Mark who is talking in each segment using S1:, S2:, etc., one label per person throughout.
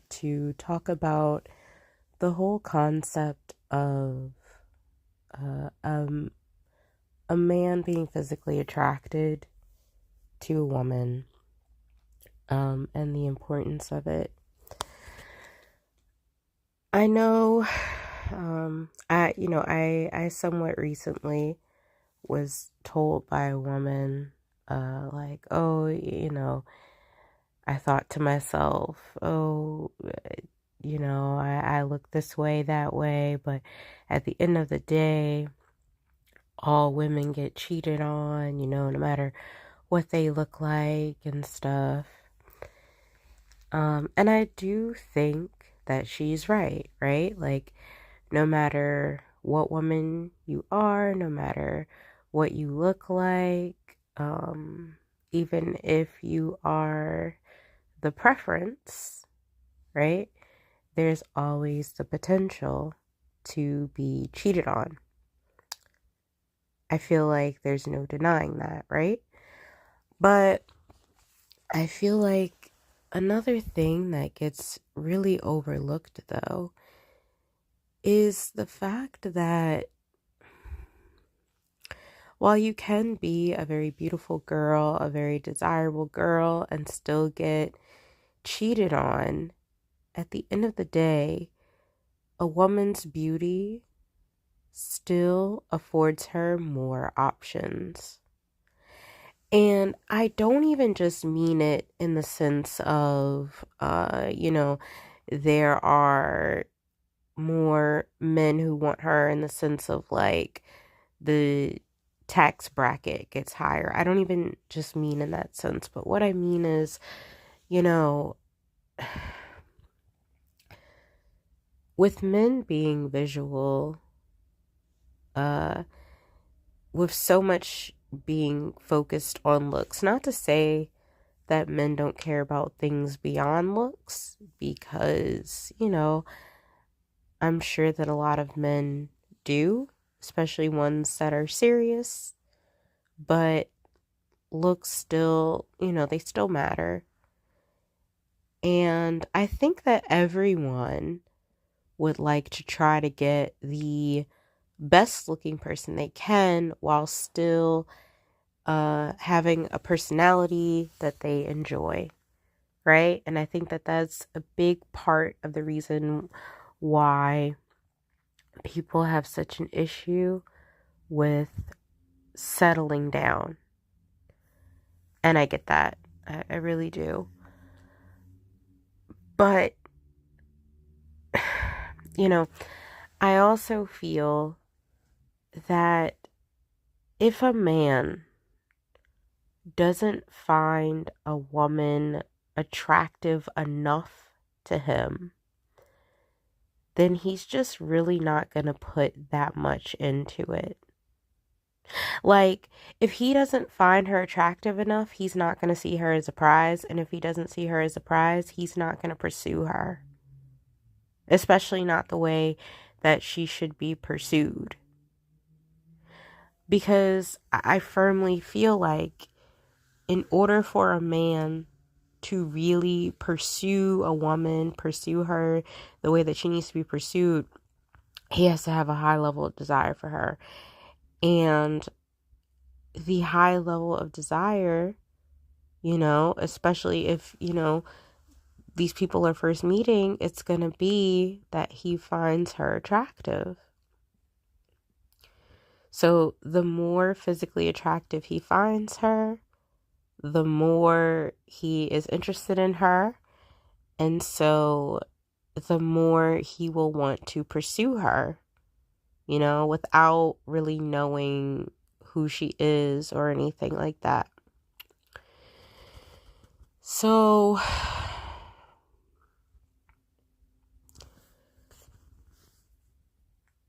S1: to talk about the whole concept of uh, um, a man being physically attracted to a woman, and the importance of it. I know, I somewhat recently was told by a woman, like, oh, I thought to myself, oh, I look this way, that way, but at the end of the day, all women get cheated on, no matter what they look like and stuff. And I do think that she's right? Like, no matter what woman you are, no matter what you look like, even if you are the preference, right? There's always the potential to be cheated on. I feel like there's no denying that, right? But I feel like another thing that gets really overlooked, though, is the fact that while you can be a very beautiful girl, a very desirable girl, and still get cheated on, at the end of the day, a woman's beauty still affords her more options. And I don't even just mean it in the sense of, there are more men who want her in the sense of like the tax bracket gets higher. I don't even just mean in that sense, but what I mean is, you know, with men being visual, uh, with so much being focused on looks, not to say that men don't care about things beyond looks, because, I'm sure that a lot of men do, especially ones that are serious, but looks still, they still matter. And I think that everyone would like to try to get the best looking person they can while still having a personality that they enjoy, right? And I think that that's a big part of the reason why people have such an issue with settling down. And I get that. I really do. But, I also feel that if a man doesn't find a woman attractive enough to him, then he's just really not going to put that much into it. Like, if he doesn't find her attractive enough, he's not going to see her as a prize. And if he doesn't see her as a prize, he's not going to pursue her. Especially not the way that she should be pursued. Because I firmly feel like in order for a man to really pursue a woman, pursue her the way that she needs to be pursued, he has to have a high level of desire for her. And the high level of desire, especially if, these people are first meeting, it's going to be that he finds her attractive. So the more physically attractive he finds her, the more he is interested in her. And so the more he will want to pursue her, without really knowing who she is or anything like that. So,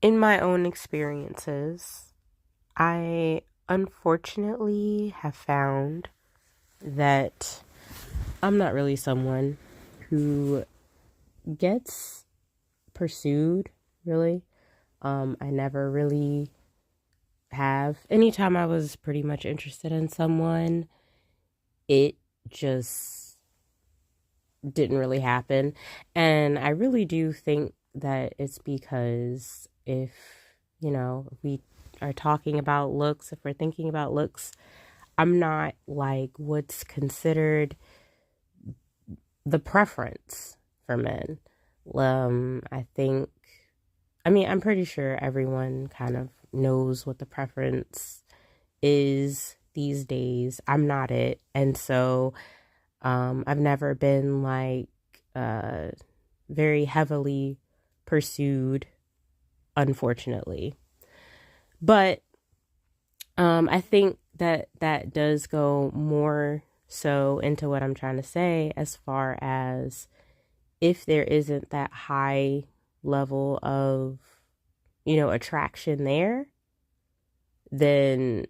S1: in my own experiences, I unfortunately have found that I'm not really someone who gets pursued, really. I never really have. Anytime I was pretty much interested in someone, it just didn't really happen. And I really do think that it's because if, we are talking about looks, if we're thinking about looks, I'm not like what's considered the preference for men. I'm pretty sure everyone kind of knows what the preference is these days. I'm not it. And so I've never been like uh, very heavily pursued, unfortunately. But I think that that does go more so into what I'm trying to say as far as if there isn't that high level of, attraction there, then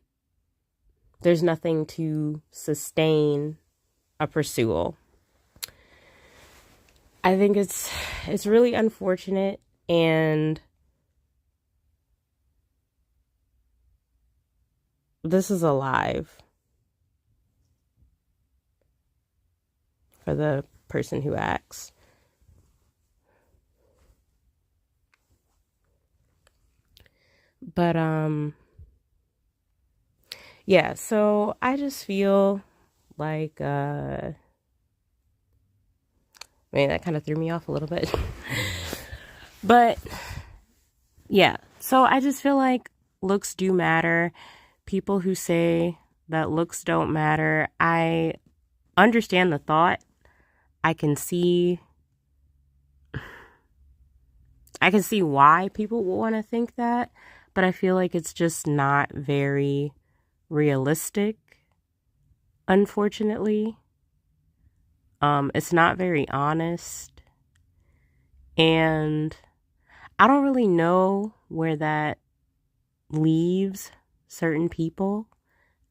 S1: there's nothing to sustain a pursuit. I think it's really unfortunate, and this is alive for the person who acts. But yeah, so I just feel like that kind of threw me off a little bit. But yeah, so I just feel like looks do matter. People who say that looks don't matter, I understand the thought. I can see why people would want to think that, but I feel like it's just not very realistic, unfortunately. It's not very honest, and I don't really know where that leaves certain people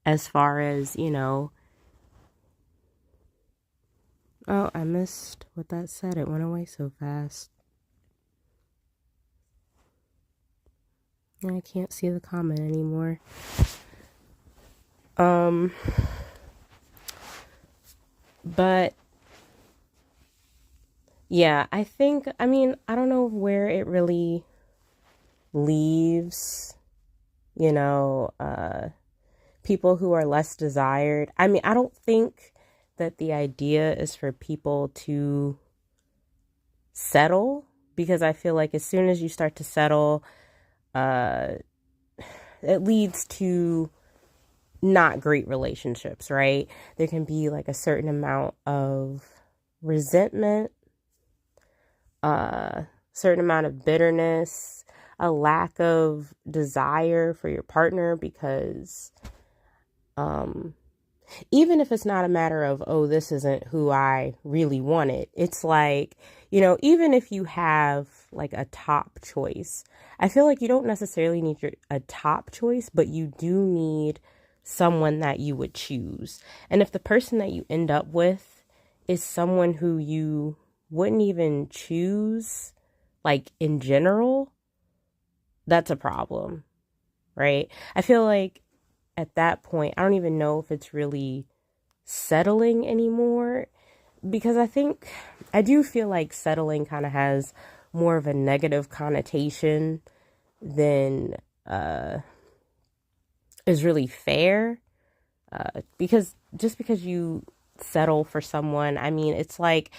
S1: as far as, oh, I missed what that said. It went away so fast. I can't see the comment anymore. But yeah, I don't know where it really leaves, people who are less desired. I don't think that the idea is for people to settle, because I feel like as soon as you start to settle, it leads to not great relationships, right? There can be like a certain amount of resentment, certain amount of bitterness, a lack of desire for your partner, because even if it's not a matter of, oh, this isn't who I really wanted, it's like, even if you have like a top choice, I feel like you don't necessarily need a top choice, but you do need someone that you would choose. And if the person that you end up with is someone who you wouldn't even choose, like in general, that's a problem, right? I feel like at that point, I don't even know if it's really settling anymore, because I do feel like settling kind of has more of a negative connotation than is really fair. Because just because you settle for someone, it's like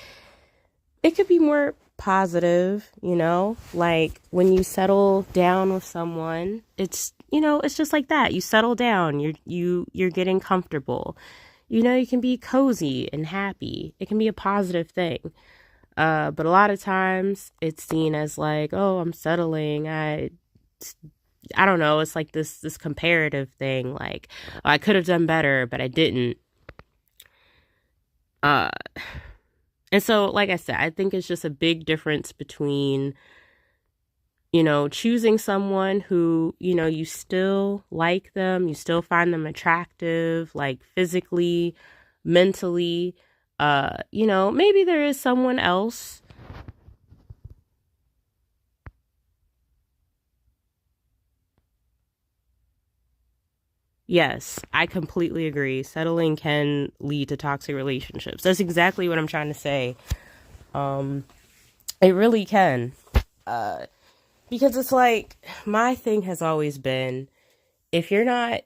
S1: it could be more positive, like when you settle down with someone, it's just like that. You settle down, you're getting comfortable. You can be cozy and happy. It can be a positive thing. But a lot of times it's seen as like, oh, I'm settling. I don't know. It's like this comparative thing. Like, oh, I could have done better, but I didn't. Uh, and so, like I said, I think it's just a big difference between, choosing someone who, you still like them, you still find them attractive, like physically, mentally. Maybe there is someone else Yes, I completely agree. Settling can lead to toxic relationships. That's exactly what I'm trying to say. Um, it really can. Because it's like, my thing has always been, if you're not,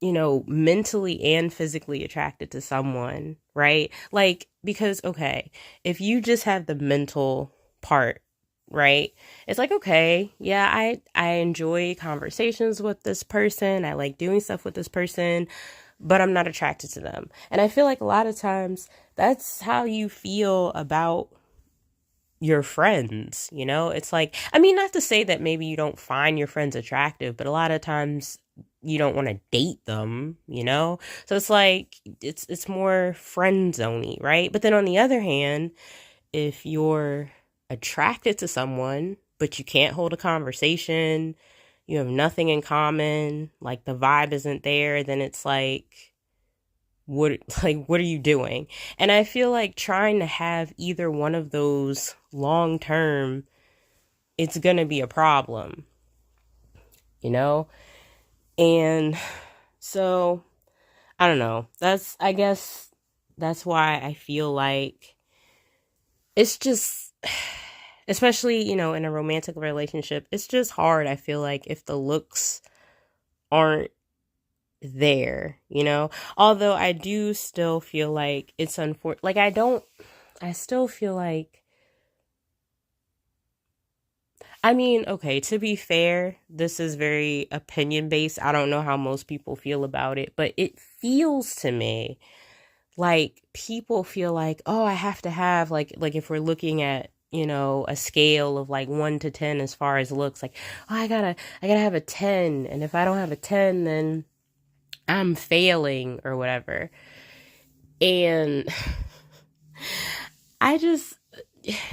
S1: mentally and physically attracted to someone, right? Like, because, okay, if you just have the mental part, right? It's like, okay, yeah, I enjoy conversations with this person. I like doing stuff with this person, but I'm not attracted to them. And I feel like a lot of times that's how you feel about your friends, It's like, I mean, not to say that maybe you don't find your friends attractive, but a lot of times you don't want to date them. So it's like it's more friend zoney, right? But then on the other hand, if you're attracted to someone but you can't hold a conversation, you have nothing in common, like the vibe isn't there, then it's what what are you doing? And I feel like trying to have either one of those long term, it's going to be a problem, you know? And so I don't know. I guess that's why I feel like it's just, especially, in a romantic relationship, it's just hard. I feel like if the looks aren't there. Although I do still feel like it's unfortunate. Like, I still feel like, I mean, okay, to be fair, this is very opinion based. I don't know how most people feel about it, but it feels to me like people feel like, oh, I have to have like if we're looking at, a scale of like 1 to 10 as far as looks, like, oh, I gotta have a 10, and if I don't have a 10, then I'm failing or whatever. And I just,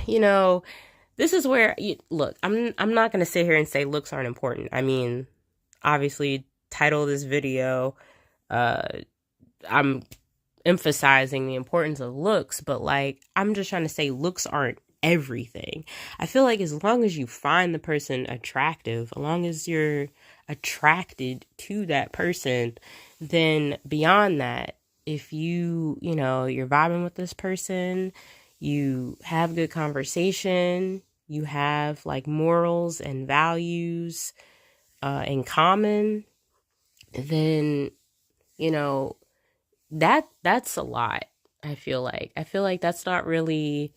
S1: you know, this is where look, I'm not going to sit here and say looks aren't important. I mean, obviously, title of this video, uh I'm emphasizing the importance of looks, but like, I'm just trying to say looks aren't everything. I feel like as long as you find the person attractive, as long as you're attracted to that person, then beyond that, if you're vibing with this person, you have good conversation, you have like morals and values in common, then you know that's a lot. I feel like that's not really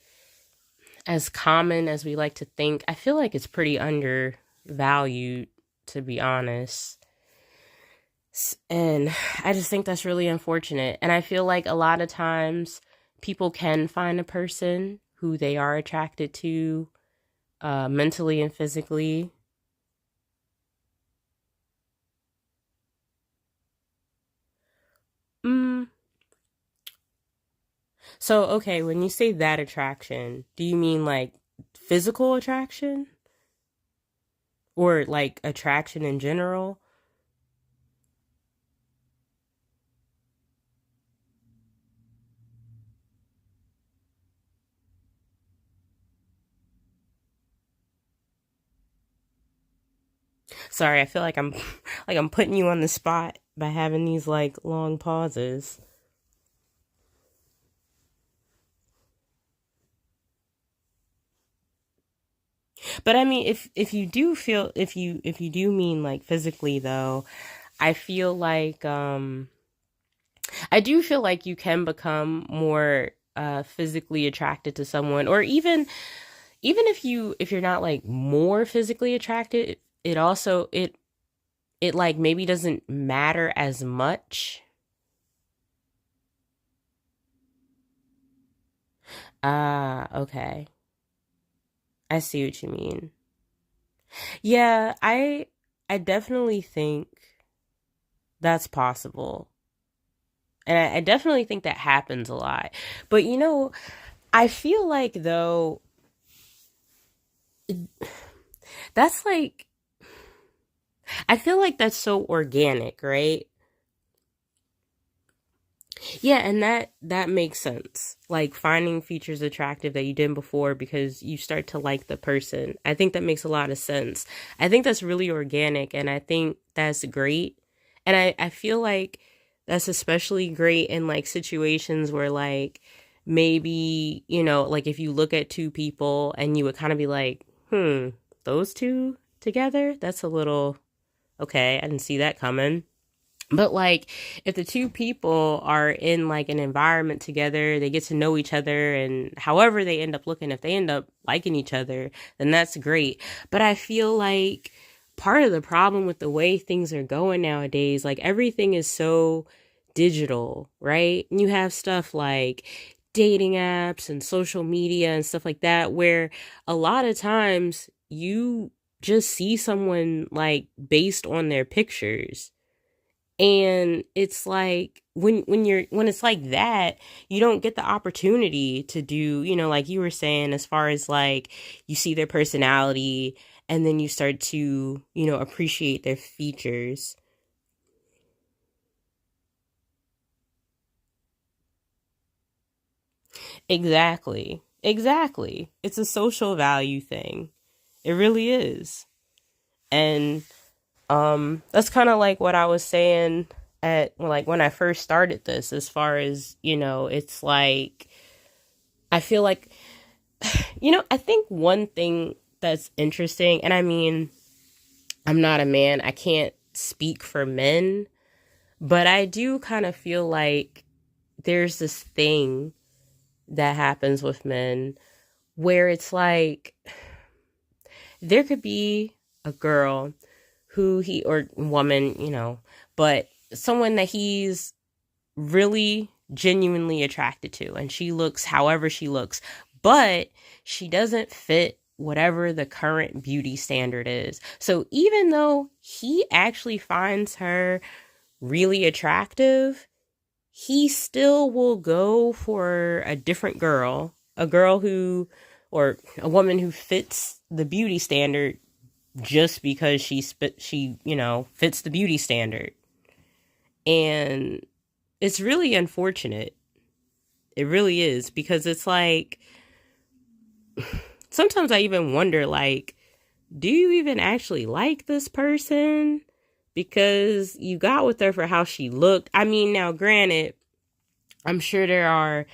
S1: as common as we like to think. I feel like it's pretty undervalued, to be honest. And I just think that's really unfortunate. And I feel like a lot of times people can find a person who they are attracted to mentally and physically. Mm. So, okay, when you say that attraction, do you mean like physical attraction or like attraction in general? Sorry, I feel like I'm like I'm putting you on the spot by having these like long pauses. But I mean, if you do mean like physically though, I feel like I do feel like you can become more physically attracted to someone, or even if you're not like more physically attracted, it like maybe doesn't matter as much. Ah, okay. I see what you mean. Yeah, I definitely think that's possible. And I definitely think that happens a lot. But I feel like though that's like I feel like that's so organic, right? Yeah, and that makes sense. Like finding features attractive that you didn't before because you start to like the person. I think that makes a lot of sense. I think that's really organic, and I think that's great. And I feel like that's especially great in like situations where like maybe, you know, like if you look at two people and you would kind of be like, those two together? That's a little okay. I didn't see that coming. But like if the two people are in like an environment together, they get to know each other and however they end up looking, if they end up liking each other, then that's great. But I feel like part of the problem with the way things are going nowadays, like everything is so digital, right? And you have stuff like dating apps and social media and stuff like that, where a lot of times you just see someone like based on their pictures, and it's like when it's like that, you don't get the opportunity to do, you know, like you were saying, as far as like you see their personality and then you start to, you know, appreciate their features. Exactly. Exactly. It's a social value thing. It really is. And that's kind of like what I was saying at like when I first started this, as far as, you know, it's like I feel like, you know, I think one thing that's interesting, and I mean, I'm not a man, I can't speak for men, but I do kind of feel like there's this thing that happens with men where it's like there could be a girl who he, or woman, you know, but someone that he's really genuinely attracted to, and she looks however she looks, but she doesn't fit whatever the current beauty standard is. So even though he actually finds her really attractive, he still will go for a different girl, a girl who, or a woman who fits the beauty standard just because she, you know, fits the beauty standard. And it's really unfortunate. It really is, because it's like sometimes I even wonder, like, do you even actually like this person? Because you got with her for how she looked. I mean, now granted, I'm sure there are,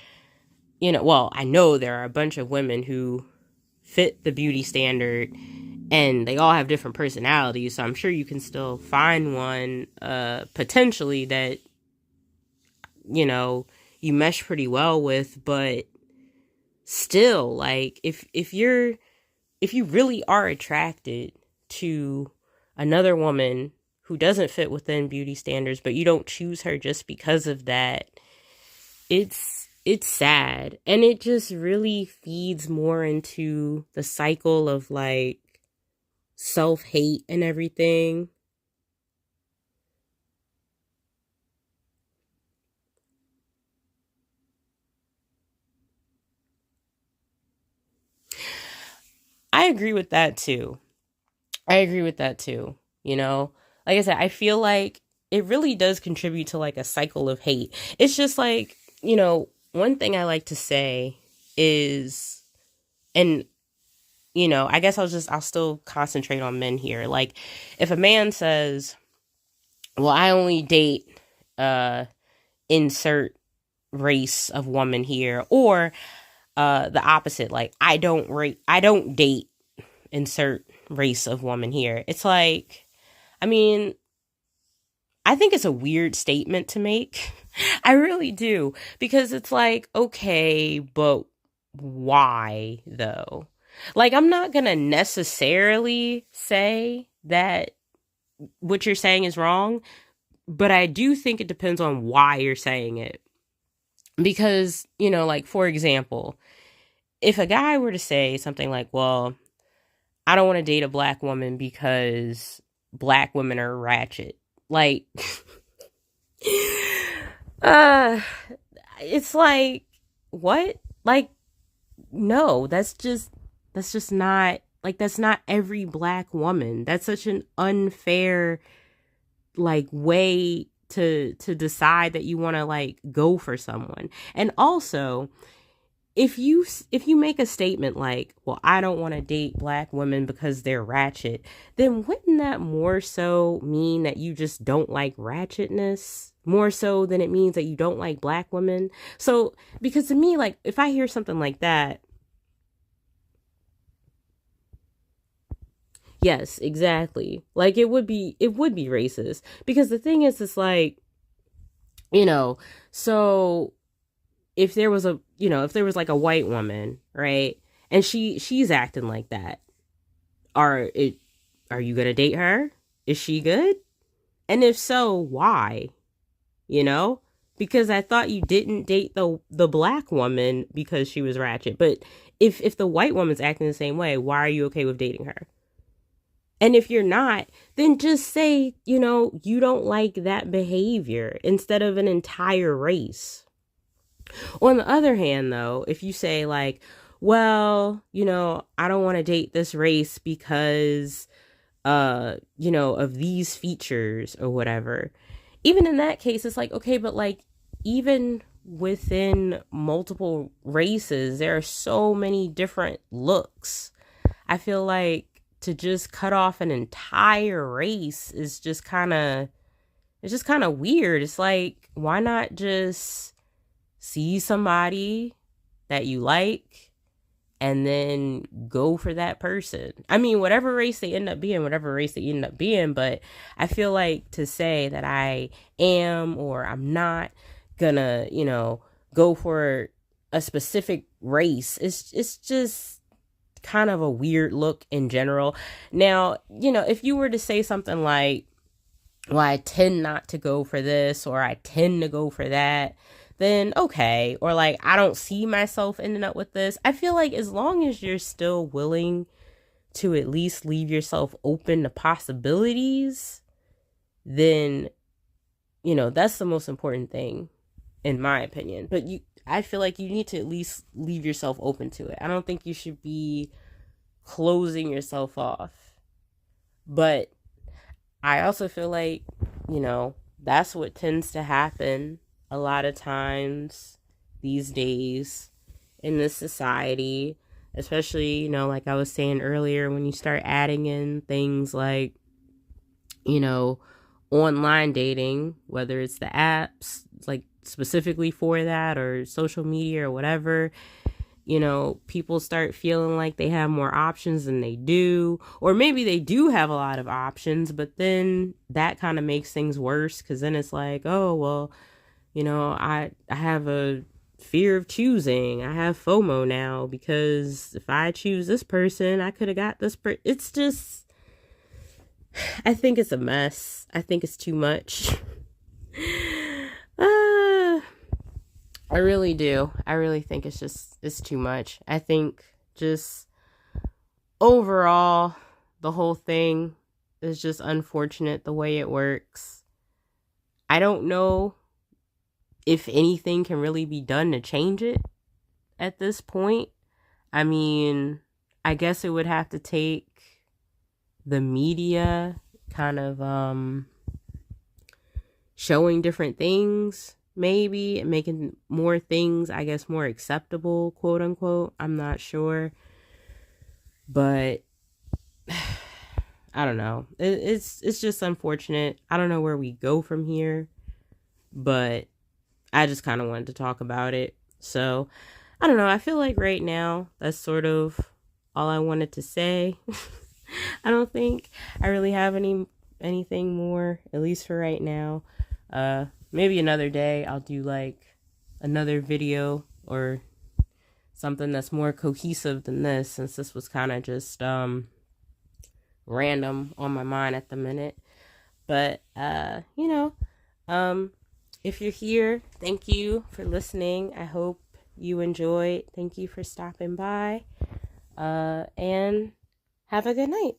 S1: you know, well, I know there are a bunch of women who fit the beauty standard and they all have different personalities. So I'm sure you can still find one potentially that, you know, you mesh pretty well with, but still, like if you really are attracted to another woman who doesn't fit within beauty standards, but you don't choose her just because of that, it's sad, and it just really feeds more into the cycle of like self-hate and everything. I agree with that too. I agree with that too. You know, like I said, I feel like it really does contribute to like a cycle of hate. It's just like, you know, one thing I like to say is, and, you know, I guess I'll still concentrate on men here. Like, if a man says, well, I only date, uh, insert race of woman here, or, the opposite, like, I don't date insert race of woman here. It's like, I mean, I think it's a weird statement to make. I really do. Because it's like, okay, but why though? Like, I'm not going to necessarily say that what you're saying is wrong, but I do think it depends on why you're saying it. Because, you know, like, for example, if a guy were to say something like, well, I don't want to date a black woman because black women are ratchet. Like, uh, it's like, what? Like, no, that's just not, like, that's not every black woman. That's such an unfair, like, way to decide that you want to, like, go for someone. And also, if you make a statement like, well, I don't want to date black women because they're ratchet, then wouldn't that more so mean that you just don't like ratchetness more so than it means that you don't like black women? So, because to me, like, if I hear something like that, yes, exactly. Like, it would be racist, because the thing is, it's like, you know, so if there was a, if there was like a white woman, right? And she's acting like that. Are it are you going to date her? Is she good? And if so, why? You know? Because I thought you didn't date the black woman because she was ratchet. But if the white woman's acting the same way, why are you okay with dating her? And if you're not, then just say, you don't like that behavior instead of an entire race. On the other hand, though, if you say like, well, I don't want to date this race because, of these features or whatever, even in that case, it's like, okay, but like, even within multiple races, there are so many different looks. I feel like to just cut off an entire race is just kind of, it's just kind of weird. It's like, why not just see somebody that you like and then go for that person? I mean, whatever race they end up being, but I feel like to say that I am or I'm not gonna, go for a specific race, it's just kind of a weird look in general. Now, if you were to say something like, well, I tend not to go for this or I tend to go for that, then okay. Or like, I don't see myself ending up with this. I feel like as long as you're still willing to at least leave yourself open to possibilities, then, that's the most important thing, in my opinion. But I feel like you need to at least leave yourself open to it. I don't think you should be closing yourself off. But I also feel like, that's what tends to happen a lot of times these days in this society, especially, like I was saying earlier, when you start adding in things like, online dating, whether it's the apps, like specifically for that, or social media or whatever, people start feeling like they have more options than they do, or maybe they do have a lot of options, but then that kind of makes things worse, because then it's like, oh, well, I have a fear of choosing. I have FOMO now, because if I choose this person, I could have got this it's just, I think it's a mess. I think it's too much. I really do. I really think it's too much. I think just overall, the whole thing is just unfortunate the way it works. I don't know if anything can really be done to change it at this point. I mean, I guess it would have to take the media kind of showing different things, maybe, and making more things, I guess, more acceptable, quote unquote. I'm not sure. But I don't know. It's just unfortunate. I don't know where we go from here, but I just kind of wanted to talk about it. So, I don't know. I feel like right now, that's sort of all I wanted to say. I don't think I really have anything more, at least for right now. Maybe another day I'll do like another video or something that's more cohesive than this, since this was kind of just random on my mind at the minute. But if you're here, thank you for listening. I hope you enjoyed. Thank you for stopping by. And have a good night.